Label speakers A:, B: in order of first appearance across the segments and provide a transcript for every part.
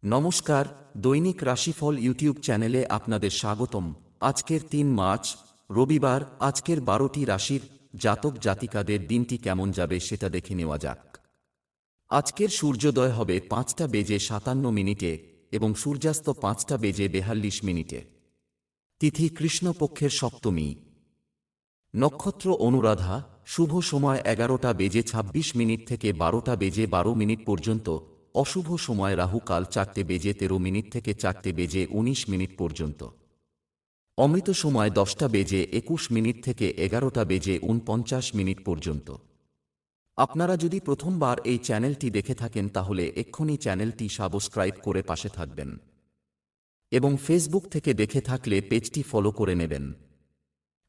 A: নমস্কার, দৈনিক রাশিফল ইউটিউব চ্যানেলে আপনাদের স্বাগতম। আজকের ৩ মার্চ রবিবার। আজকের ১২টি রাশির জাতক জাতিকাদের দিনটি কেমন যাবে সেটা দেখে নেওয়া যাক। আজকের সূর্যোদয় হবে ৫টা বেজে ৫৭ মিনিটে এবং সূর্যাস্ত ৫টা বেজে ৪২ মিনিটে। তিথি কৃষ্ণপক্ষের সপ্তমী। নক্ষত্র অনুরাধা। শুভ সময় ১১টা বেজে ২৬ মিনিট থেকে ১২টা বেজে ১২ মিনিট পর্যন্ত। অশুভ সময় রাহু কাল ৪টে বেজে ১৩ মিনিট থেকে ৪টে বেজে ১৯ মিনিট পর্যন্ত। অমৃত সময় ১০টা বেজে ২১ মিনিট থেকে ১১টা বেজে ৪৯ মিনিট পর্যন্ত। আপনারা যদি প্রথমবার এই চ্যানেলটি দেখে থাকেন তাহলে এক্ষুনি চ্যানেলটি সাবস্ক্রাইব করে পাশে থাকবেন এবং ফেসবুক থেকে দেখে থাকলে পেজটি ফলো করে নেবেন।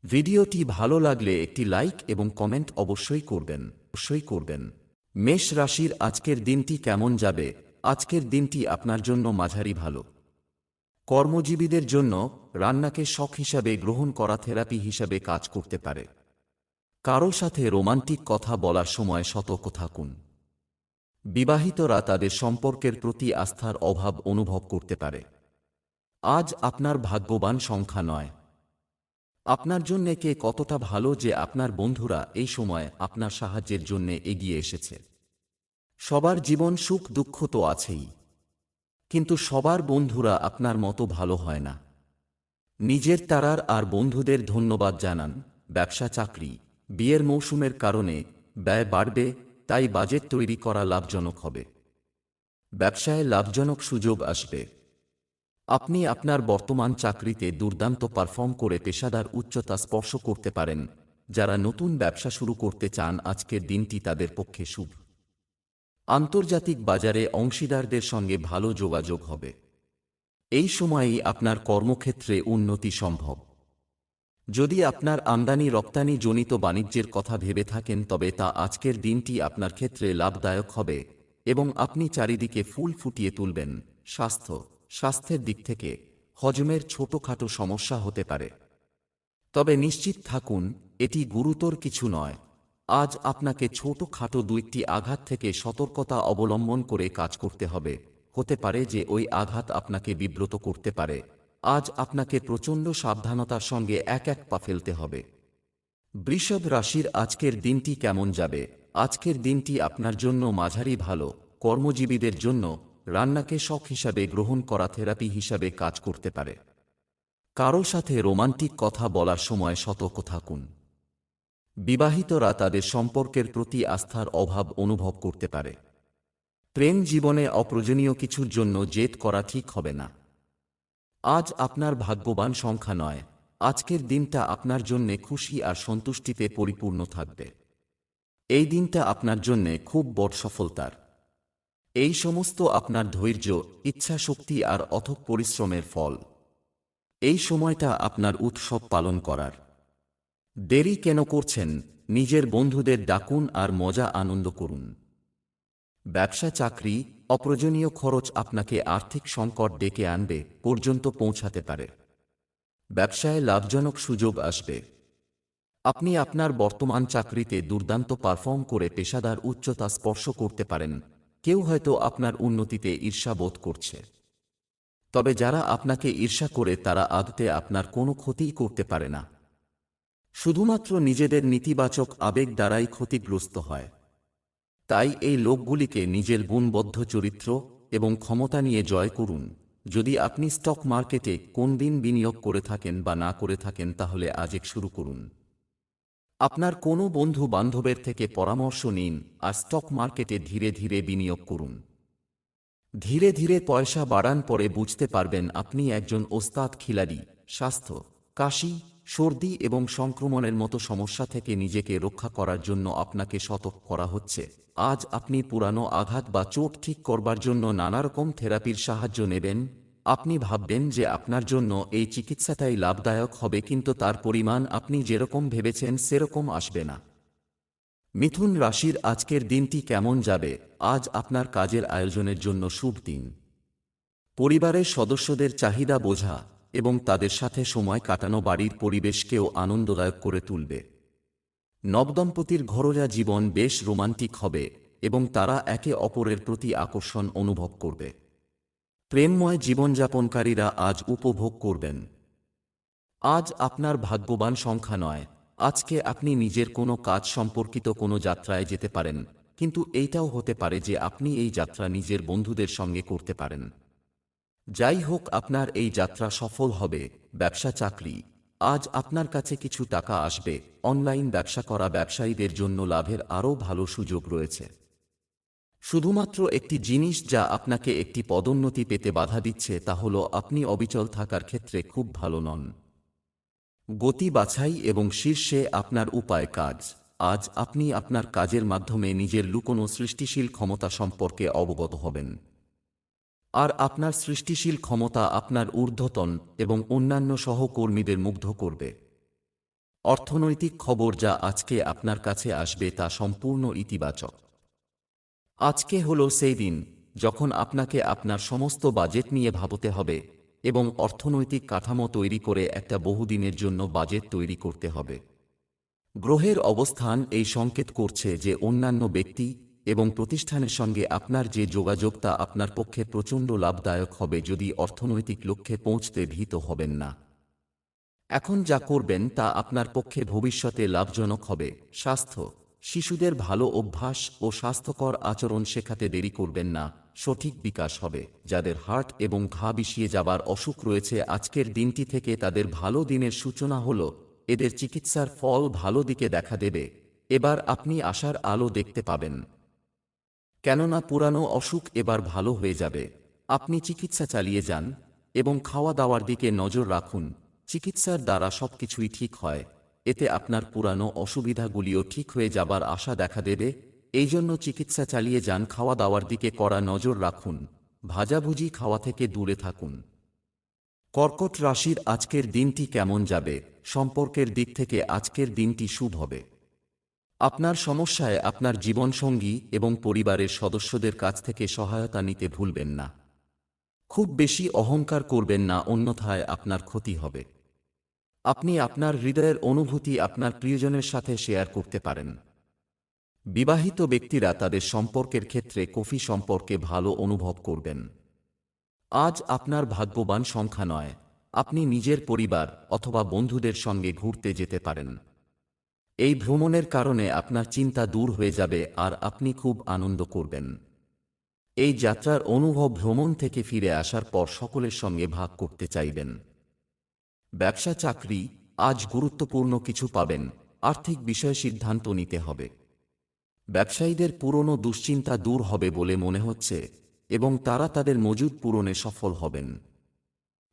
A: ভিডিওটি ভালো লাগলে একটি লাইক এবং কমেন্ট অবশ্যই করবেন। মেষ রাশির আজকের দিনটি কেমন যাবে? আজকের দিনটি আপনার জন্য মাঝারি ভালো। কর্মজীবীদের জন্য রান্নাকে শখ হিসাবে গ্রহণ করা থেরাপি হিসাবে কাজ করতে পারে। কারো সাথে রোমান্টিক কথা বলার সময় সতর্ক থাকুন। বিবাহিতরা তাদের সম্পর্কের প্রতি আস্থার অভাব অনুভব করতে পারে। আজ আপনার ভাগ্যবান সংখ্যা নয়। আপনার জন্যে কে কতটা ভালো যে আপনার বন্ধুরা এই সময় আপনার সাহায্যের জন্যে এগিয়ে এসেছে। সবার জীবন সুখ দুঃখ তো আছেই, কিন্তু সবার বন্ধুরা আপনার মতো ভালো হয় না। নিজের তারার আর বন্ধুদের ধন্যবাদ জানান। ব্যবসা চাকরি, বিয়ের মৌসুমের কারণে ব্যয় বাড়বে, তাই বাজেট তৈরি করা লাভজনক হবে। ব্যবসায় লাভজনক সুযোগ আসবে। আপনি আপনার বর্তমান চাকরিতে দুর্দান্ত পারফর্ম করে পেশাদার উচ্চতা স্পর্শ করতে পারেন। যারা নতুন ব্যবসা শুরু করতে চান আজকের দিনটি তাদের পক্ষে শুভ। আন্তর্জাতিক বাজারে অংশীদারদের সঙ্গে ভালো যোগাযোগ হবে। এই সময়েই আপনার কর্মক্ষেত্রে উন্নতি সম্ভব। যদি আপনার আমদানি রপ্তানি জনিত বাণিজ্যের কথা ভেবে থাকেন তবে তা আজকের দিনটি আপনার ক্ষেত্রে লাভদায়ক হবে এবং আপনি চারিদিকে ফুল ফুটিয়ে তুলবেন। স্বাস্থ্যের দিক থেকে হজমের ছোটখাটো সমস্যা হতে পারে, তবে নিশ্চিত থাকুন এটি গুরুতর কিছু নয়। আজ আপনাকে ছোটখাটো ২টি আঘাত থেকে সতর্কতা অবলম্বন করে কাজ করতে হবে। হতে পারে যে ওই আঘাত আপনাকে বিব্রত করতে পারে। আজ আপনাকে প্রচণ্ড সাবধানতার সঙ্গে এক পা ফেলতে হবে। বৃষভ রাশির আজকের দিনটি কেমন যাবে? আজকের দিনটি আপনার জন্য মাঝারি ভালো। কর্মজীবীদের জন্য রান্নাকে শখ হিসাবে গ্রহণ করা থেরাপি হিসাবে কাজ করতে পারে। কারো সাথে রোমান্টিক কথা বলার সময় সতর্ক থাকুন। বিবাহিতরা তাদের সম্পর্কের প্রতি আস্থার অভাব অনুভব করতে পারে। প্রেম জীবনে অপ্রয়োজনীয় কিছুর জন্য জেদ করা ঠিক হবে না। আজ আপনার ভাগ্যবান সংখ্যা নয়। আজকের দিনটা আপনার জন্যে খুশি আর সন্তুষ্টিতে পরিপূর্ণ থাকবে। এই দিনটা আপনার জন্যে খুব বড় সফলতার। এই সমস্ত আপনার ধৈর্য, ইচ্ছাশক্তি আর অথক পরিশ্রমের ফল। এই সময়টা আপনার উৎসব পালন করার। দেরি কেন করছেন? নিজের বন্ধুদের ডাকুন আর মজা আনন্দ করুন। ব্যবসা চাকরি, অপ্রয়োজনীয় খরচ আপনাকে আর্থিক সংকট ডেকে আনবে পর্যন্ত পৌঁছাতে পারে। ব্যবসায় লাভজনক সুযোগ আসবে। আপনি আপনার বর্তমান চাকরিতে দুর্দান্ত পারফর্ম করে পেশাদার উচ্চতা স্পর্শ করতে পারেন। কেউ হয়তো আপনার উন্নতিতে ঈর্ষা বোধ করছে, তবে যারা আপনাকে ঈর্ষা করে তারা আদতে আপনার কোনো ক্ষতিই করতে পারে না। শুধুমাত্র নিজেদের নেতিবাচক আবেগ দ্বারাই ক্ষতিগ্রস্ত হয়। তাই এই লোকগুলিকে নিজের গুণবদ্ধ চরিত্র এবং ক্ষমতা নিয়ে জয় করুন। যদি আপনি স্টক মার্কেটে কোন দিন বিনিয়োগ করে থাকেন বা না করে থাকেন তাহলে আজ শুরু করুন। আপনার কোনো বন্ধু বান্ধবের থেকে পরামর্শ নিন আর স্টক মার্কেটে ধীরে ধীরে বিনিয়োগ করুন। ধীরে ধীরে পয়সা বাড়ান, পরে বুঝতে পারবেন আপনি একজন ওস্তাদ খিলাড়ি। স্বাস্থ্য, কাশি, সর্দি এবং সংক্রমণের মতো সমস্যা থেকে নিজেকে রক্ষা করার জন্য আপনাকে সতর্ক করা হচ্ছে। আজ আপনি পুরানো আঘাত বা চোট ঠিক করবার জন্য নানারকম থেরাপির সাহায্য নেবেন। আপনি ভাববেন যে আপনার জন্য এই চিকিৎসাটাই লাভদায়ক হবে, কিন্তু তার পরিমাণ আপনি যেরকম ভেবেছেন সেরকম আসবে না। মিথুন রাশির আজকের দিনটি কেমন যাবে? আজ আপনার কাজের আয়োজনের জন্য শুভ দিন। পরিবারের সদস্যদের চাহিদা বোঝা এবং তাদের সাথে সময় কাটানো বাড়ির পরিবেশকেও আনন্দদায়ক করে তুলবে। নবদম্পতির ঘরোয়া জীবন বেশ রোমান্টিক হবে এবং তারা একে অপরের প্রতি আকর্ষণ অনুভব করবে। প্রেমময় জীবনযাপনকারীরা আজ উপভোগ করবেন। আজ আপনার ভাগ্যবান সংখ্যা নয়। আজকে আপনি নিজের কোনো কাজ সম্পর্কিত কোনো যাত্রায় যেতে পারেন, কিন্তু এইটাও হতে পারে যে আপনি এই যাত্রা নিজের বন্ধুদের সঙ্গে করতে পারেন। যাই হোক, আপনার এই যাত্রা সফল হবে। ব্যবসা চাকরি, আজ আপনার কাছে কিছু টাকা আসবে। অনলাইন ব্যবসা করা ব্যবসায়ীদের জন্য লাভের আরও ভালো সুযোগ রয়েছে। শুধুমাত্র একটি জিনিস যা আপনাকে একটি পদোন্নতি পেতে বাধা দিচ্ছে তা হল আপনি অবিচল থাকার ক্ষেত্রে খুব ভালো নন। গতি বাছাই এবং শীর্ষে আপনার উপায় কাজ। আজ আপনি আপনার কাজের মাধ্যমে নিজের লুকোনো সৃষ্টিশীল ক্ষমতা সম্পর্কে অবগত হবেন। আর আপনার সৃষ্টিশীল ক্ষমতা আপনার ঊর্ধ্বতন এবং অন্যান্য সহকর্মীদের মুগ্ধ করবে। অর্থনৈতিক খবর যা আজকে আপনার কাছে আসবে তা সম্পূর্ণ ইতিবাচক। আজকে হলো সেই দিন যখন আপনাকে আপনার সমস্ত বাজেট নিয়ে ভাবতে হবে এবং অর্থনৈতিক কাঠামো তৈরি করে একটা বহুদিনের জন্য বাজেট তৈরি করতে হবে। গ্রহের অবস্থান এই সংকেত করছে যে অন্যান্য ব্যক্তি এবং প্রতিষ্ঠানের সঙ্গে আপনার যে যোগাযোগ তা আপনার পক্ষে প্রচণ্ড লাভদায়ক হবে যদি অর্থনৈতিক লক্ষ্যে পৌঁছতে ভীত হবেন না। এখন যা করবেন তা আপনার পক্ষে ভবিষ্যতে লাভজনক হবে। স্বাস্থ্য, শিশুদের ভালো অভ্যাস ও স্বাস্থ্যকর আচরণ শেখাতে দেরি করবেন না, সঠিক বিকাশ হবে। যাদের হার্ট এবং ঘা বিষিয়ে যাবার অসুখ রয়েছে, আজকের দিনটি থেকে তাদের ভালো দিনের সূচনা হল। এদের চিকিৎসার ফল ভালো দিকে দেখা দেবে। এবার আপনি আশার আলো দেখতে পাবেন, কেননা পুরানো অসুখ এবার ভালো হয়ে যাবে। আপনি চিকিৎসা চালিয়ে যান এবং খাওয়া দাওয়ার দিকে নজর রাখুন। চিকিৎসার দ্বারা সবকিছুই ঠিক হয়। এতে আপনার পুরানো অসুবিধাগুলিও ঠিক হয়ে যাবার আশা দেখা দেবে। এই জন্য চিকিৎসা চালিয়ে যান, খাওয়া দাওয়ার দিকে কড়া নজর রাখুন, ভাজাভুজি খাওয়া থেকে দূরে থাকুন। কর্কট রাশির আজকের দিনটি কেমন যাবে? সম্পর্কের দিক থেকে আজকের দিনটি শুভ হবে। আপনার সমস্যায় আপনার জীবনসঙ্গী এবং পরিবারের সদস্যদের কাছ থেকে সহায়তা নিতে ভুলবেন না। খুব বেশি অহংকার করবেন না, অন্যথায় আপনার ক্ষতি হবে। আপনি আপনার হৃদয়ের অনুভূতি আপনার প্রিয়জনের সাথে শেয়ার করতে পারেন। বিবাহিত ব্যক্তিরা তাদের সম্পর্কের ক্ষেত্রে কফি সম্পর্কে ভালো অনুভব করবেন। আজ আপনার ভাগ্যবান সংখ্যা নয়। আপনি নিজের পরিবার অথবা বন্ধুদের সঙ্গে ঘুরতে যেতে পারেন। এই ভ্রমণের কারণে আপনার চিন্তা দূর হয়ে যাবে আর আপনি খুব আনন্দ করবেন। এই যাত্রার অনুভব ভ্রমণ থেকে ফিরে আসার পর সকলের সঙ্গে ভাগ করতে চাইবেন। ব্যবসা চাকরি, আজ গুরুত্বপূর্ণ কিছু পাবেন। আর্থিক বিষয়ে সিদ্ধান্ত নিতে হবে। ব্যবসায়ীদের পুরনো দুশ্চিন্তা দূর হবে বলে মনে হচ্ছে এবং তারা তাদের মজুদ পূরণে সফল হবেন।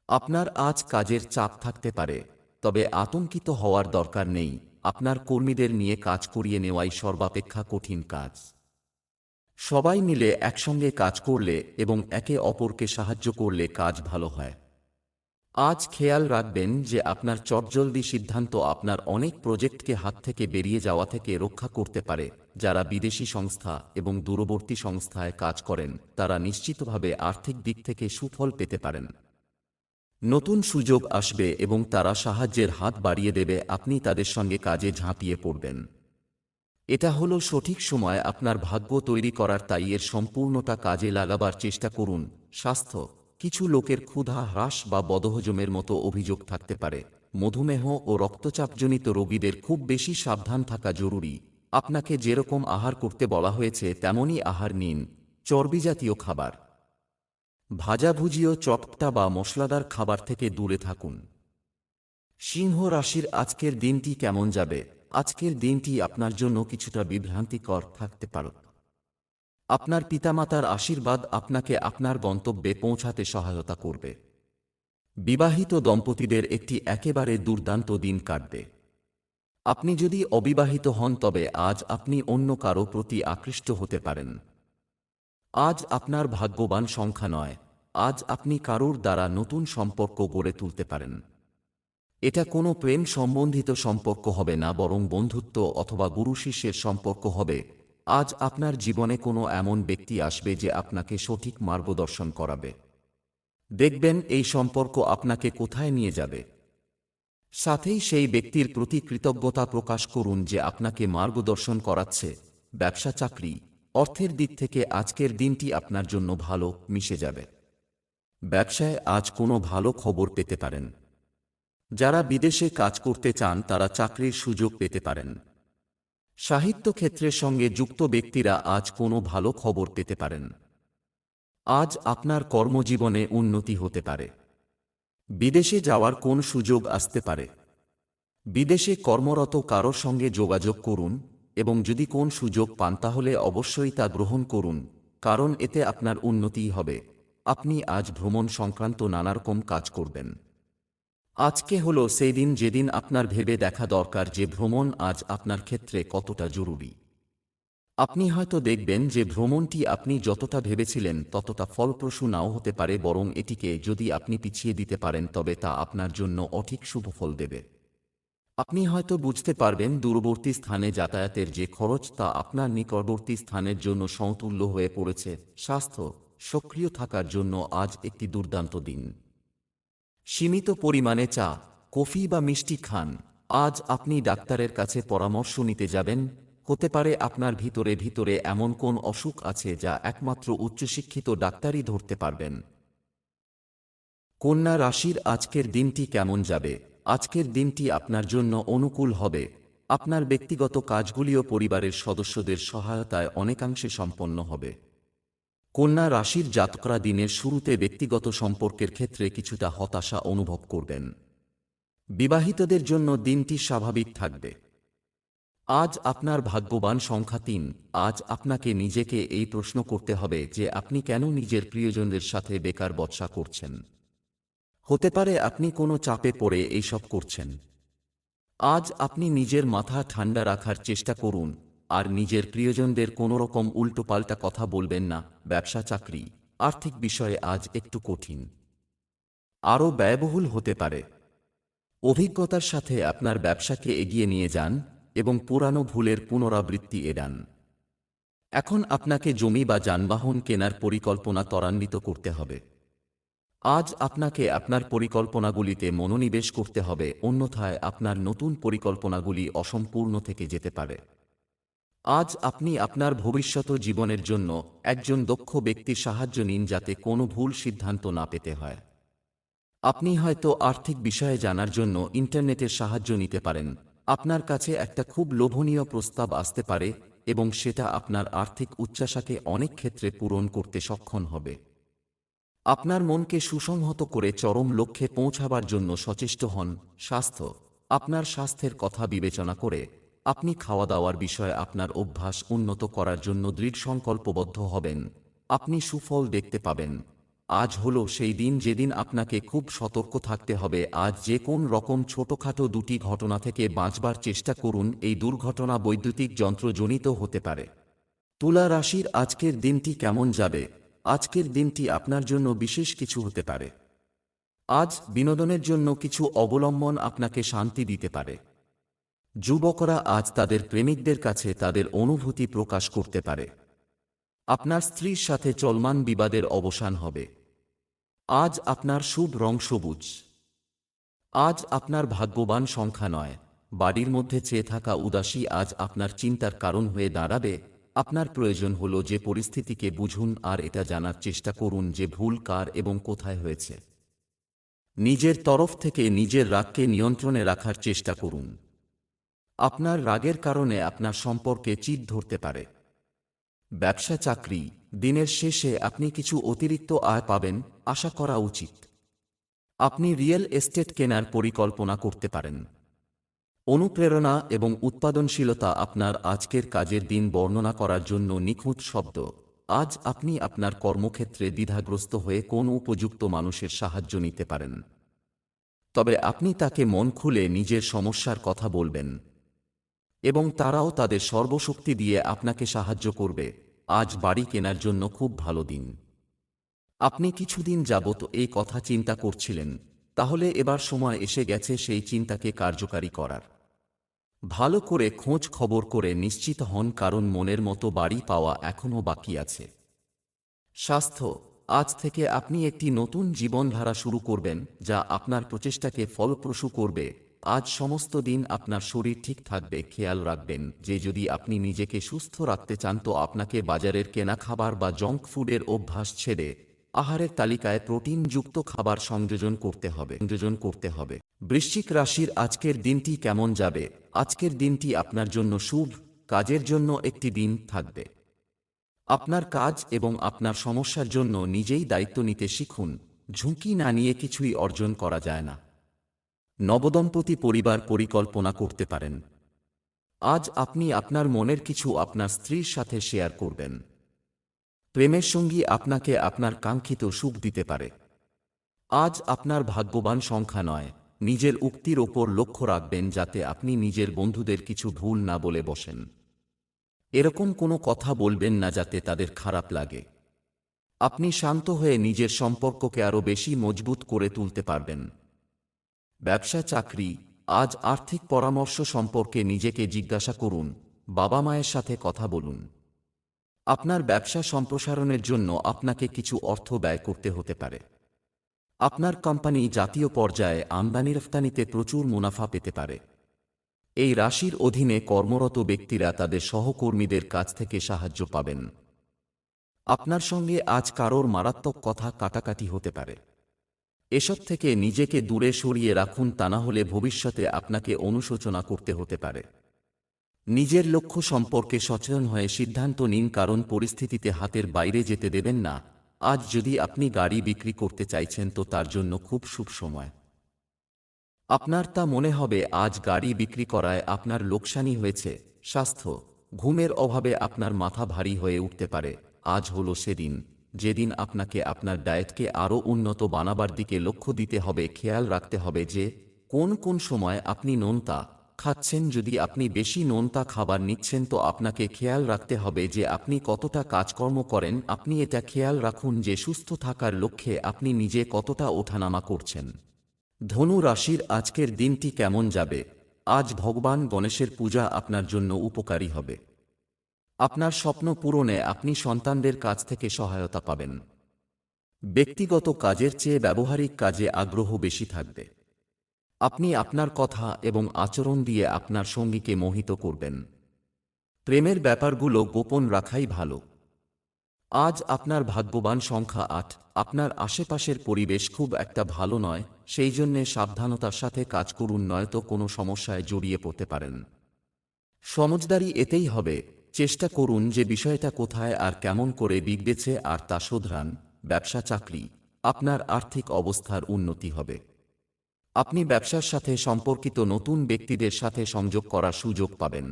A: আপনার আজ কাজের চাপ থাকতে পারে, তবে আতঙ্কিত হওয়ার দরকার নেই। আপনার কর্মীদের নিয়ে কাজ করিয়ে নেওয়াই সর্বাপেক্ষা কঠিন কাজ। সবাই মিলে একসঙ্গে কাজ করলে এবং একে অপরকে সাহায্য করলে কাজ ভালো হয়। আজ খেয়াল রাখবেন যে আপনার চটজলদি সিদ্ধান্ত আপনার অনেক প্রজেক্টকে হাত থেকে বেরিয়ে যাওয়া থেকে রক্ষা করতে পারে। যারা বিদেশি সংস্থা এবং দূরবর্তী সংস্থায় কাজ করেন তারা নিশ্চিতভাবে আর্থিক দিক থেকে সুফল পেতে পারেন। নতুন সুযোগ আসবে এবং তারা সাহায্যের হাত বাড়িয়ে দেবে, আপনি তাদের সঙ্গে কাজে ঝাঁপিয়ে পড়বেন। এটা হলো সঠিক সময় আপনার ভাগ্য তৈরি করার, তাই এর সম্পূর্ণটা কাজে লাগাবার চেষ্টা করুন। স্বাস্থ্য, কিছু লোকের ক্ষুধা হ্রাস বা বদহজমের মতো অভিযোগ থাকতে পারে। মধুমেহ ও রক্তচাপজনিত রোগীদের খুব বেশি সাবধান থাকা জরুরি। আপনাকে যেরকম আহার করতে বলা হয়েছে তেমনই আহার নিন। চর্বিজাতীয় খাবার, ভাজাভুজি ও চটপটা বা মশলাদার খাবার থেকে দূরে থাকুন। সিংহ রাশির আজকের দিনটি কেমন যাবে? আজকের দিনটি আপনার জন্য কিছুটা বিভ্রান্তিকর থাকতে পারে। আপনার পিতামাতার আশীর্বাদ আপনাকে আপনার গন্তব্যে পৌঁছাতে সহায়তা করবে। বিবাহিত দম্পতিদের একটি একেবারে দুর্দান্ত দিন কাটবে। আপনি যদি অবিবাহিত হন তবে আজ আপনি অন্য কারো প্রতি আকৃষ্ট হতে পারেন। আজ আপনার ভাগ্যবান সংখ্যা নয়। আজ আপনি কারোর দ্বারা নতুন সম্পর্ক গড়ে তুলতে পারেন। এটা কোনো প্রেম সম্বন্ধিত সম্পর্ক হবে না, বরং বন্ধুত্ব অথবা গুরু শিষ্যের সম্পর্ক হবে। আজ আপনার জীবনে কোনো এমন ব্যক্তি আসবে যে আপনাকে সঠিক মার্গদর্শন করাবে। দেখবেন এই সম্পর্ক আপনাকে কোথায় নিয়ে যাবে। সাথেই সেই ব্যক্তির প্রতি কৃতজ্ঞতা প্রকাশ করুন যে আপনাকে মার্গদর্শন করাচ্ছে। ব্যবসা চাকরি, অর্থের দিক থেকে আজকের দিনটি আপনার জন্য ভালো মিশে যাবে। ব্যবসায় আজ কোনো ভালো খবর পেতে পারেন। যারা বিদেশে কাজ করতে চান তারা চাকরির সুযোগ পেতে পারেন। সাহিত্য ক্ষেত্রের সঙ্গে যুক্ত ব্যক্তিরা আজ কোনো ভালো খবর পেতে পারেন। আজ আপনার কর্মজীবনে উন্নতি হতে পারে। বিদেশে যাওয়ার কোন সুযোগ আসতে পারে। বিদেশে কর্মরত কারোর সঙ্গে যোগাযোগ করুন এবং যদি কোন সুযোগ পান তাহলে অবশ্যই তা গ্রহণ করুন, কারণ এতে আপনার উন্নতিই হবে। আপনি আজ ভ্রমণ সংক্রান্ত নানারকম কাজ করবেন। আজকে হলো সেই দিন যেদিন আপনার ভেবে দেখা দরকার যে ভ্রমণ আজ আপনার ক্ষেত্রে কতটা জরুরি। আপনি হয়তো দেখবেন যে ভ্রমণটি আপনি যতটা ভেবেছিলেন ততটা ফলপ্রসূ নাও হতে পারে, বরং এটিকে যদি আপনি পিছিয়ে দিতে পারেন তবে তা আপনার জন্য অধিক শুভ ফল দেবে। আপনি হয়তো বুঝতে পারবেন দূরবর্তী স্থানে যাতায়াতের যে খরচ তা আপনার নিকটবর্তী স্থানের জন্য সমতুল্য হয়ে পড়েছে। স্বাস্থ্য সক্রিয় থাকার জন্য আজ একটি দুর্দান্ত দিন। সীমিত পরিমাণে চা, কফি বা মিষ্টি খান। আজ আপনি ডাক্তারের কাছে পরামর্শ নিতে যাবেন। হতে পারে আপনার ভিতরে ভিতরে এমন কোন অসুখ আছে যা একমাত্র উচ্চশিক্ষিত ডাক্তারই ধরতে পারবেন। কন্যা রাশির আজকের দিনটি কেমন যাবে? আজকের দিনটি আপনার জন্য অনুকূল হবে। আপনার ব্যক্তিগত কাজগুলিও পরিবারের সদস্যদের সহায়তায় অনেকাংশে সম্পন্ন হবে। কন্যা রাশির জাতকরা দিনের শুরুতে ব্যক্তিগত সম্পর্কের ক্ষেত্রে কিছুটা হতাশা অনুভব করবেন। বিবাহিতদের জন্য দিনটি স্বাভাবিক থাকবে। আজ আপনার ভাগ্যবান সংখ্যা ৩। আজ আপনাকে নিজেকে এই প্রশ্ন করতে হবে যে আপনি কেন নিজের প্রিয়জনদের সাথে বেকার বচসা করছেন। হতে পারে আপনি কোনো চাপে পড়ে এইসব করছেন। আজ আপনি নিজের মাথা ঠান্ডা রাখার চেষ্টা করুন আর নিজের প্রিয়জনদের কোনোরকম উল্টোপাল্টা কথা বলবেন না। ব্যবসা, চাকরি, আর্থিক বিষয়ে আজ একটু কঠিন, আরও ব্যয়বহুল হতে পারে। অভিজ্ঞতার সাথে আপনার ব্যবসাকে এগিয়ে নিয়ে যান এবং পুরানো ভুলের পুনরাবৃত্তি এড়ান। এখন আপনাকে জমি বা যানবাহন কেনার পরিকল্পনা ত্বরান্বিত করতে হবে। আজ আপনাকে আপনার পরিকল্পনাগুলিতে মনোনিবেশ করতে হবে, অন্যথায় আপনার নতুন পরিকল্পনাগুলি অসম্পূর্ণ থেকে যেতে পারে। আজ আপনি আপনার ভবিষ্যৎ জীবনের জন্য একজন দক্ষ ব্যক্তির সাহায্য নিন যাতে কোনো ভুল সিদ্ধান্ত না পেতে হয়। আপনি হয়তো আর্থিক বিষয়ে জানার জন্য ইন্টারনেটের সাহায্য নিতে পারেন। আপনার কাছে একটা খুব লোভনীয় প্রস্তাব আসতে পারে এবং সেটা আপনার আর্থিক উচ্চাশাকে অনেক ক্ষেত্রে পূরণ করতে সক্ষম হবে। আপনার মনকে সুসংহত করে চরম লক্ষ্যে পৌঁছাবার জন্য সচেষ্ট হন। স্বাস্থ্য, আপনার স্বাস্থ্যের কথা বিবেচনা করে আপনি খাওয়া দাওয়ার বিষয়ে আপনার অভ্যাস উন্নত করার জন্য দৃঢ় সংকল্পবদ্ধ হবেন। আপনি সুফল দেখতে পাবেন। আজ হলো সেই দিন যেদিন আপনাকে খুব সতর্ক থাকতে হবে। আজ যে কোন রকম ছোটখাটো দুটি ঘটনা থেকে বাঁচবার চেষ্টা করুন। এই দুর্ঘটনা বৈদ্যুতিক যন্ত্রজনিত হতে পারে। তুলা রাশির আজকের দিনটি কেমন যাবে? আজকের দিনটি আপনার জন্য বিশেষ কিছু হতে পারে। আজ বিনোদনের জন্য কিছু অবলম্বন আপনাকে শান্তি দিতে পারে। যুবকরা আজ তাদের প্রেমিকদের কাছে তাদের অনুভূতি প্রকাশ করতে পারে। আপনার স্ত্রীর সাথে চলমান বিবাদের অবসান হবে। আজ আপনার শুভ রং সবুজ। আজ আপনার ভাগ্যবান সংখ্যা ৯। বাড়ির মধ্যে চেয়ে থাকা উদাসী আজ আপনার চিন্তার কারণ হয়ে দাঁড়াবে। আপনার প্রয়োজন হলো যে পরিস্থিতিকে বুঝুন আর এটা জানার চেষ্টা করুন যে ভুল কার এবং কোথায় হয়েছে। নিজের তরফ থেকে নিজের রাগকে নিয়ন্ত্রণে রাখার চেষ্টা করুন। আপনার রাগের কারণে আপনার সম্পর্কে চিড় ধরতে পারে। ব্যবসা, চাকরি, দিনের শেষে আপনি কিছু অতিরিক্ত আয় পাবেন, আশা করা উচিত। আপনি রিয়েল এস্টেট কেনার পরিকল্পনা করতে পারেন। অনুপ্রেরণা এবং উৎপাদনশীলতা আপনার আজকের কাজের দিন বর্ণনা করার জন্য নিখুঁত শব্দ। আজ আপনি আপনার কর্মক্ষেত্রে দ্বিধাগ্রস্ত হয়ে কোন উপযুক্ত মানুষের সাহায্য নিতে পারেন, তবে আপনি তাকে মন খুলে নিজের সমস্যার কথা বলবেন এবং তারাও তাদের সর্বশক্তি দিয়ে আপনাকে সাহায্য করবে। আজ বাড়ি কেনার জন্য খুব ভালো দিন। আপনি কিছুদিন যাবত এই কথা চিন্তা করছিলেন, তাহলে এবার সময় এসে গেছে সেই চিন্তাকে কার্যকারী করার। ভালো করে খোঁজ খবর করে নিশ্চিত হন, কারণ মনের মতো বাড়ি পাওয়া এখনও বাকি আছে। স্বাস্থ্য, আজ থেকে আপনি একটি নতুন জীবনধারা শুরু করবেন যা আপনার প্রচেষ্টাকে ফলপ্রসূ করবে। আজ সমস্ত দিন আপনার শরীর ঠিক থাকবে। খেয়াল রাখবেন যে যদি আপনি নিজেকে সুস্থ রাখতে চান তো আপনাকে বাজারের কেনা খাবার বা জঙ্ক ফুডের অভ্যাস ছেড়ে আহারের তালিকায় প্রোটিনযুক্ত খাবার সংযোজন করতে হবে। বৃশ্চিক রাশির আজকের দিনটি কেমন যাবে? আজকের দিনটি আপনার জন্য শুভ, কাজের জন্য একটি দিন থাকবে। আপনার কাজ এবং আপনার সমস্যার জন্য নিজেই দায়িত্ব নিতে শিখুন। ঝুঁকি না নিয়ে কিছুই অর্জন করা যায় না। নবদম্পতি পরিবার পরিকল্পনা করতে পারেন। আজ আপনি আপনার মনের কিছু আপনার স্ত্রীর সাথে শেয়ার করবেন। প্রেমের সঙ্গী আপনাকে আপনার কাঙ্ক্ষিত সুখ দিতে পারে। আজ আপনার ভাগ্যবান সংখ্যা নয়, নিজের উক্তির ওপর লক্ষ্য রাখবেন যাতে আপনি নিজের বন্ধুদের কিছু ভুল না বলে বসেন। এরকম কোনো কথা বলবেন না যাতে তাদের খারাপ লাগে। আপনি শান্ত হয়ে নিজের সম্পর্ককে আরও বেশি মজবুত করে তুলতে পারবেন। ব্যবসা চাকরি, আজ আর্থিক পরামর্শ সম্পর্কে নিজেকে জিজ্ঞাসা করুন, বাবা মায়ের সাথে কথা বলুন। আপনার ব্যবসা সম্প্রসারণের জন্য আপনাকে কিছু অর্থ ব্যয় করতে হতে পারে। আপনার কোম্পানি জাতীয় পর্যায়ে আমদানি রফতানিতে প্রচুর মুনাফা পেতে পারে। এই রাশির অধীনে কর্মরত ব্যক্তিরা তাদের সহকর্মীদের কাছ থেকে সাহায্য পাবেন। আপনার সঙ্গে আজ কারোর মারাত্মক কথা কাটাকাটি হতে পারে। এসব থেকে নিজেকে দূরে সরিয়ে রাখুন, তা না হলে ভবিষ্যতে আপনাকে অনুশোচনা করতে হতে পারে। নিজের লক্ষ্য সম্পর্কে সচেতন হয়ে সিদ্ধান্ত নিন, কারণ পরিস্থিতিতে হাতের বাইরে যেতে দেবেন না। আজ যদি আপনি গাড়ি বিক্রি করতে চাইছেন তো তার জন্য খুব শুভ সময়। আপনার তা মনে হবে আজ গাড়ি বিক্রি করায় আপনার লোকসানি হয়েছে। স্বাস্থ্য, ঘুমের অভাবে আপনার মাথা ভারী হয়ে উঠতে পারে। আজ হলো সেদিন যেদিন আপনাকে আপনার ডায়েটকে আরও উন্নত বানাবার দিকে লক্ষ্য দিতে হবে। খেয়াল রাখতে হবে যে কোন কোন সময় আপনি নোনতা খাচ্ছেন। যদি আপনি বেশি নোনতা খাবার নিচ্ছেন তো আপনাকে খেয়াল রাখতে হবে যে আপনি কতটা কাজকর্ম করেন। আপনি এটা খেয়াল রাখুন যে সুস্থ থাকার লক্ষ্যে আপনি নিজে কতটা ওঠানামা করছেন। ধনু রাশির আজকের দিনটি কেমন যাবে? আজ ভগবান গণেশের পূজা আপনার জন্য উপকারী হবে। আপনার স্বপ্ন পূরণে আপনি সন্তানদের কাছ থেকে সহায়তা পাবেন। ব্যক্তিগত কাজের চেয়ে ব্যবহারিক কাজে আগ্রহ বেশি থাকবে। আপনি আপনার কথা এবং আচরণ দিয়ে আপনার সঙ্গীকে মোহিত করবেন। প্রেমের ব্যাপারগুলো গোপন রাখাই ভালো। আজ আপনার ভাগ্যবান সংখ্যা ৮। আপনার আশেপাশের পরিবেশ খুব একটা ভালো নয়, সেই জন্যে সাবধানতার সাথে কাজ করুন, নয়তো কোনো সমস্যায় জড়িয়ে পড়তে পারেন। সমজদারি এতেই হবে। চেষ্টা করুন যে বিষয়টা কোথায় আর কেমন করে বিগড়েছে আর তা শোধরান। ব্যবসা চাকরি, আপনার আর্থিক অবস্থার উন্নতি হবে। আপনি ব্যবসার সাথে সম্পর্কিত নতুন ব্যক্তিদের সাথে সংযোগ করার সুযোগ পাবেন।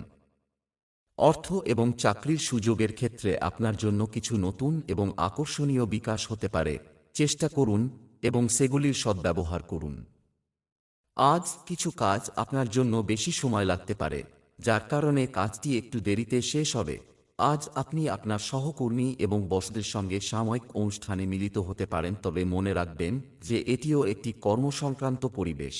A: অর্থ এবং চাকরির সুযোগের ক্ষেত্রে আপনার জন্য কিছু নতুন এবং আকর্ষণীয় বিকাশ হতে পারে। চেষ্টা করুন এবং সেগুলির সদ্ব্যবহার করুন। আজ কিছু কাজ আপনার জন্য বেশি সময় লাগতে পারে, যার কারণে কাজটি একটু দেরিতে শেষ হবে। আজ আপনি আপনার সহকর্মী এবং বসদের সঙ্গে সাময়িক অনুষ্ঠানে মিলিত হতে পারেন, তবে মনে রাখবেন যে এটিও একটি কর্মসংক্রান্ত পরিবেশ।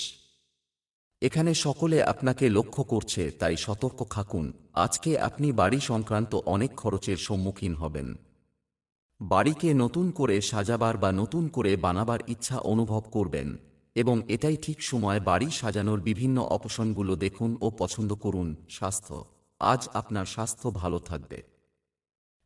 A: এখানে সকলে আপনাকে লক্ষ্য করছে, তাই সতর্ক থাকুন। আজকে আপনি বাড়ি সংক্রান্ত অনেক খরচের সম্মুখীন হবেন। বাড়িকে নতুন করে সাজাবার বা নতুন করে বানাবার ইচ্ছা অনুভব করবেন এবং এটাই ঠিক সময় বাড়ি সাজানোর বিভিন্ন অপশনগুলো দেখুন ও পছন্দ করুন। স্বাস্থ্য, আজ আপনার স্বাস্থ্য ভালো থাকবে।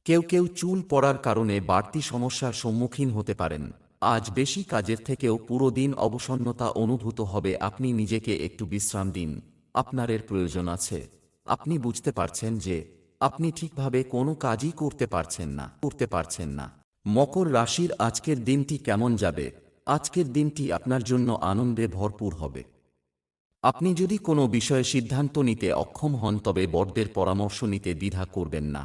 A: কেউ কেউ চুল পড়ার কারণে বাড়তি সমস্যার সম্মুখীন হতে পারেন। আজ বেশি কাজের থেকেও পুরো দিন অবসন্নতা অনুভূত হবে। আপনি নিজেকে একটু বিশ্রাম দিন, আপনার এর প্রয়োজন আছে। আপনি বুঝতে পারছেন যে আপনি ঠিকভাবে কোনো কাজই করতে পারছেন না। মকর রাশির আজকের দিনটি কেমন যাবে? আজকের দিনটি আপনার জন্য আনন্দে ভরপুর হবে। আপনি যদি কোনো বিষয়ে সিদ্ধান্ত নিতে অক্ষম হন তবে বড়দের পরামর্শ নিতে দ্বিধা করবেন না।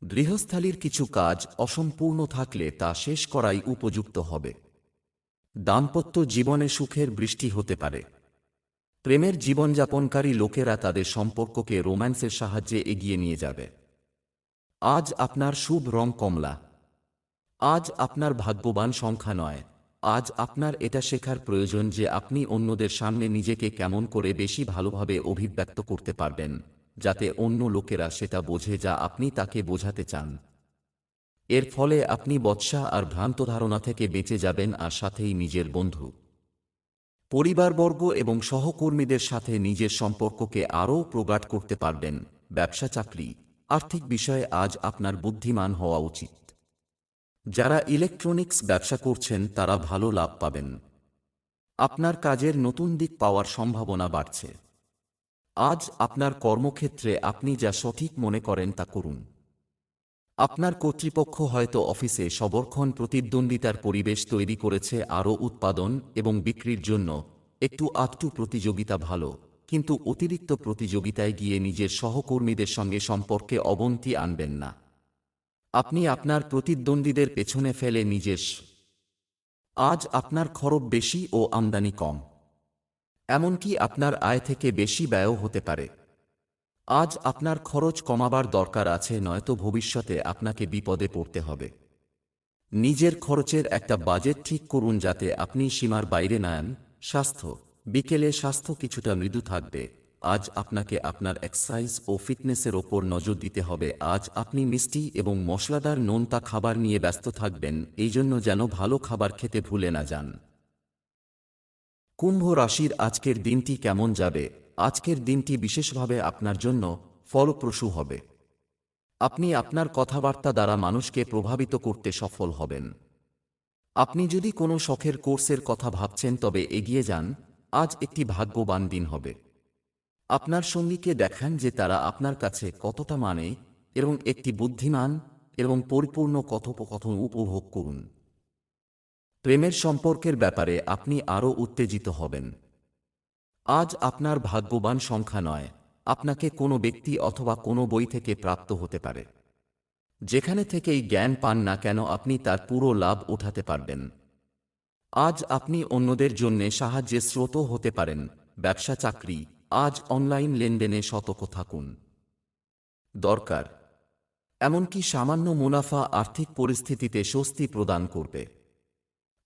A: গৃহস্থালির কিছু কাজ অসম্পূর্ণ থাকলে তা শেষ করাই উপযুক্ত হবে। দাম্পত্য জীবনে সুখের বৃষ্টি হতে পারে। প্রেমের জীবনযাপনকারী লোকেরা তাদের সম্পর্ককে রোম্যান্সের সাহায্যে এগিয়ে নিয়ে যাবে। আজ আপনার শুভ রং কমলা। আজ আপনার ভাগ্যবান সংখ্যা নয়। আজ আপনার এটা শেখার প্রয়োজন যে আপনি অন্যদের সামনে নিজেকে কেমন করে বেশি ভালোভাবে অভিব্যক্ত করতে পারবেন, যাতে অন্য লোকেরা সেটা বোঝে যা আপনি তাকে বোঝাতে চান। এর ফলে আপনি বৎসা আর ভ্রান্ত ধারণা থেকে বেঁচে যাবেন, আর সাথেই নিজের বন্ধু, পরিবারবর্গ এবং সহকর্মীদের সাথে নিজের সম্পর্ককে আরও প্রগাঢ় করতে পারবেন। ব্যবসা চাকরি, আর্থিক বিষয়ে আজ আপনার বুদ্ধিমান হওয়া উচিত। যারা ইলেকট্রনিক্স ব্যবসা করছেন তারা ভালো লাভ পাবেন। আপনার কাজের নতুন দিক পাওয়ার সম্ভাবনা বাড়ছে। আজ আপনার কর্মক্ষেত্রে আপনি যা সঠিক মনে করেন তা করুন। আপনার কর্তৃপক্ষ হয়তো অফিসে সবরক্ষণ প্রতিদ্বন্দ্বিতার পরিবেশ তৈরি করেছে। আরও উৎপাদন এবং বিক্রির জন্য একটু আধটু প্রতিযোগিতা ভালো, কিন্তু অতিরিক্ত প্রতিযোগিতায় গিয়ে নিজের সহকর্মীদের সঙ্গে সম্পর্কে অবনতি আনবেন না। আপনি আপনার প্রতিদ্বন্দ্বীদের পেছনে ফেলে আজ আপনার খরচ বেশি ও আমদানি কম। এমনকি আপনার আয় থেকে বেশি ব্যয়ও হতে পারে। আজ আপনার খরচ কমাবার দরকার আছে, নয়তো ভবিষ্যতে আপনাকে বিপদে পড়তে হবে। নিজের খরচের একটা বাজেট ঠিক করুন যাতে আপনি সীমার বাইরে না যান। স্বাস্থ্য, বিকেলে স্বাস্থ্য কিছুটা মৃদু থাকবে। আজ আপনাকে আপনার এক্সারসাইজ ও ফিটনেসের ওপর নজর দিতে হবে। আজ আপনি মিষ্টি এবং মশলাদার নোনতা খাবার নিয়ে ব্যস্ত থাকবেন, এই জন্য যেন ভালো খাবার খেতে ভুলে না যান। কুম্ভ রাশির আজকের দিনটি কেমন যাবে? আজকের দিনটি বিশেষভাবে আপনার জন্য ফলপ্রসূ হবে। আপনি আপনার কথাবার্তা দ্বারা মানুষকে প্রভাবিত করতে সফল হবেন। আপনি যদি কোনো শখের কোর্সের কথা ভাবছেন তবে এগিয়ে যান। আজ একটি ভাগ্যবান দিন হবে। আপনার সঙ্গীকে দেখান যে তারা আপনার কাছে কতটা মানে এবং একটি বুদ্ধিমান এবং পরিপূর্ণ কথোপকথন উপভোগ করুন। প্রেমের সম্পর্কের ব্যাপারে আপনি আরও উত্তেজিত হবেন। আজ আপনার ভাগ্যবান সংখ্যা নয়, আপনাকে কোনো ব্যক্তি অথবা কোনো বই থেকে প্রাপ্ত হতে পারে। যেখানে থেকেই জ্ঞান পান না কেন আপনি তার পুরো লাভ উঠাতে পারবেন। আজ আপনি অন্যদের জন্যে সাহায্যের স্রোতও হতে পারেন। ব্যবসা চাকরি, আজ অনলাইন লেনদেনে সতর্ক থাকুন। দরকার, এমনকি সামান্য মুনাফা আর্থিক পরিস্থিতিতে স্বস্তি প্রদান করবে।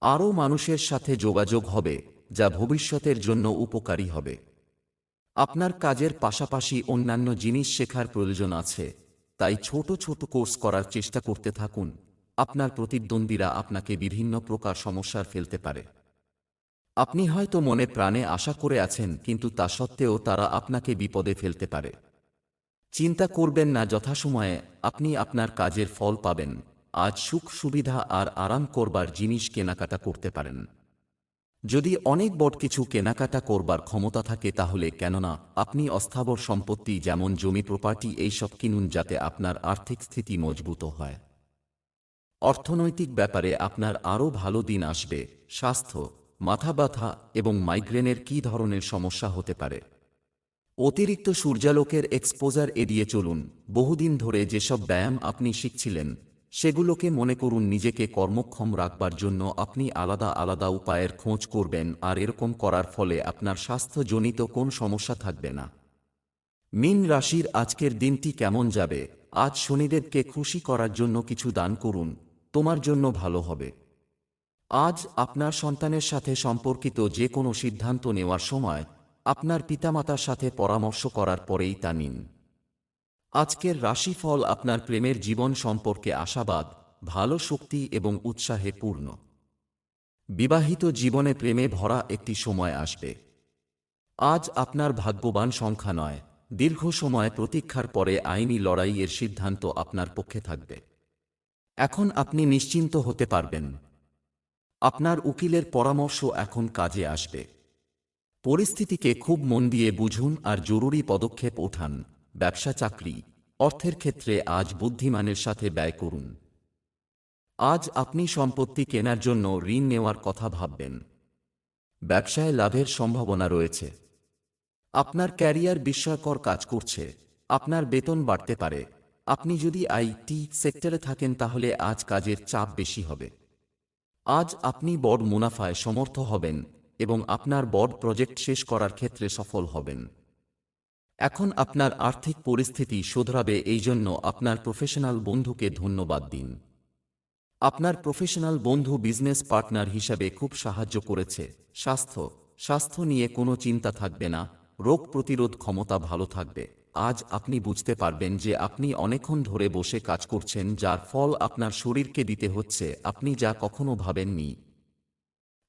A: আরও মানুষের সাথে যোগাযোগ হবে যা ভবিষ্যতের জন্য উপকারী হবে। আপনার কাজের পাশাপাশি অন্যান্য জিনিস শেখার প্রয়োজন আছে, তাই ছোট ছোট কোর্স করার চেষ্টা করতে থাকুন। আপনার প্রতিদ্বন্দ্বীরা আপনাকে বিভিন্ন প্রকার সমস্যার ফেলতে পারে। আপনি হয়তো মনে প্রাণে আশা করে আছেন, কিন্তু তা সত্ত্বেও তারা আপনাকে বিপদে ফেলতে পারে। চিন্তা করবেন না, যথাসময়ে আপনি আপনার কাজের ফল পাবেন। আজ সুখ সুবিধা আর আরাম করবার জিনিস কেনাকাটা করতে পারেন। যদি অনেক বড় কিছু কেনাকাটা করবার ক্ষমতা থাকে তাহলে কেননা আপনি অস্থাবর সম্পত্তি যেমন জমি প্রপার্টি এইসব কিনুন যাতে আপনার আর্থিক স্থিতি মজবুত হয়। অর্থনৈতিক ব্যাপারে আপনার আরও ভালো দিন আসবে। স্বাস্থ্য, মাথা ব্যথা এবং মাইগ্রেনের কী ধরনের সমস্যা হতে পারে? অতিরিক্ত সূর্যালোকের এক্সপোজার এড়িয়ে চলুন। বহুদিন ধরে যেসব ব্যায়াম আপনি শিখছিলেন সেগুলোকে মনে করুন। নিজেকে কর্মক্ষম রাখবার জন্য আপনি আলাদা আলাদা উপায়ের খোঁজ করবেন, আর এরকম করার ফলে আপনার স্বাস্থ্যজনিত কোন সমস্যা থাকবে না। মীন রাশির আজকের দিনটি কেমন যাবে? আজ শনিদেবকে খুশি করার জন্য কিছু দান করুন, তোমার জন্য ভালো হবে। আজ আপনার সন্তানের সাথে সম্পর্কিত যে কোনো সিদ্ধান্ত নেওয়ার সময় আপনার পিতামাতার সাথে পরামর্শ করার পরেই তা নিন। আজকের রাশিফল আপনার প্রেমের জীবন সম্পর্কে আশাবাদ, ভালো শক্তি এবং উৎসাহে পূর্ণ। বিবাহিত জীবনে প্রেমে ভরা একটি সময় আসবে। আজ আপনার ভাগ্যবান সংখ্যা নয়, দীর্ঘ সময় প্রতীক্ষার পরে আইনি লড়াইয়ের সিদ্ধান্ত আপনার পক্ষে থাকবে। এখন আপনি নিশ্চিন্ত হতে পারবেন। আপনার উকিলের পরামর্শ এখন কাজে আসবে। পরিস্থিতিকে খুব মন দিয়ে বুঝুন আর জরুরি পদক্ষেপ ওঠান। ব্যবসা চাকরি, অর্থের ক্ষেত্রে আজ বুদ্ধিমানের সাথে ব্যয় করুন। আজ আপনি সম্পত্তি কেনার জন্য ঋণ নেওয়ার কথা ভাববেন। ব্যবসায় লাভের সম্ভাবনা রয়েছে। আপনার ক্যারিয়ার বিস্ময়কর কাজ করছে। আপনার বেতন বাড়তে পারে। আপনি যদি আইটি সেক্টরে থাকেন তাহলে আজ কাজের চাপ বেশি হবে। আজ আপনি বড় মুনাফায় সমর্থ হবেন এবং আপনার বড় প্রজেক্ট শেষ করার ক্ষেত্রে সফল হবেন। এখন আপনার আর্থিক পরিস্থিতি শোধরাবে, এই জন্য আপনার প্রফেশনাল বন্ধুকে ধন্যবাদ দিন। আপনার প্রফেশনাল বন্ধু বিজনেস পার্টনার হিসাবে খুব সাহায্য করেছে। স্বাস্থ্য নিয়ে কোনো চিন্তা থাকবে না। রোগ প্রতিরোধ ক্ষমতা ভালো থাকবে। আজ আপনি বুঝতে পারবেন যে আপনি অনেকক্ষণ ধরে বসে কাজ করছেন, যার ফল আপনার শরীরকে দিতে হচ্ছে আপনি যা কখনো ভাবেননি।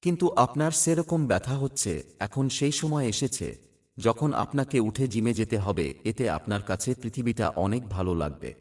A: কিন্তু আপনার সেরকম ব্যথা হচ্ছে। এখন সেই সময় এসেছে যখন আপনাকে উঠে জিমে যেতে হবে। এতে আপনার কাছে পৃথিবীটা অনেক ভালো লাগবে।